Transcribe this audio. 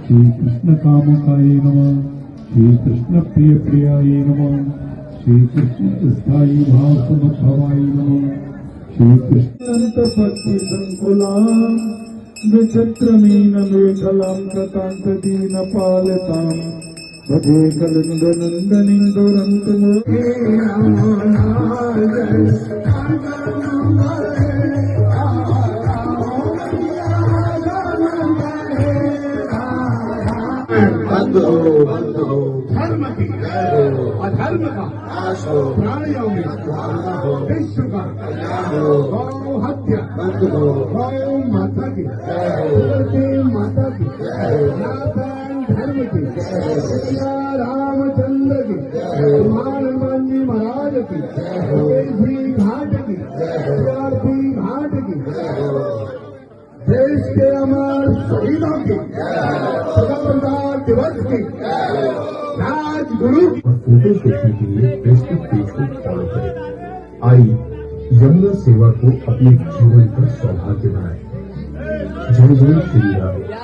श्री कृष्ण कामुकाय नमः, श्री कृष्ण प्रिय प्रियाय नमः, श्री कृष्ण स्थायी भाव समभावाय नमः, श्री कृष्ण भक्ति संकुलां विचित्रमीन मेखलां कृतांत दीन पालितां भजे कलिंग नंदनीं दुरंतमोखे धर्म की अधर्म का प्राणियों में विश्व का गौ हत्या गौ माता की माता की धर्म की रामचंद्र की हनुमान जी महाराज की घाट की घाट की देश के अमर शहीदों की स्वतंत्रता दिवस की राजगुरु फोटो देखने के लिए फेसबुक पेज को फॉलो करें। आई यमुना सेवा को अपने जीवन का सौभाग्य बनाएं। जय जय श्री राम।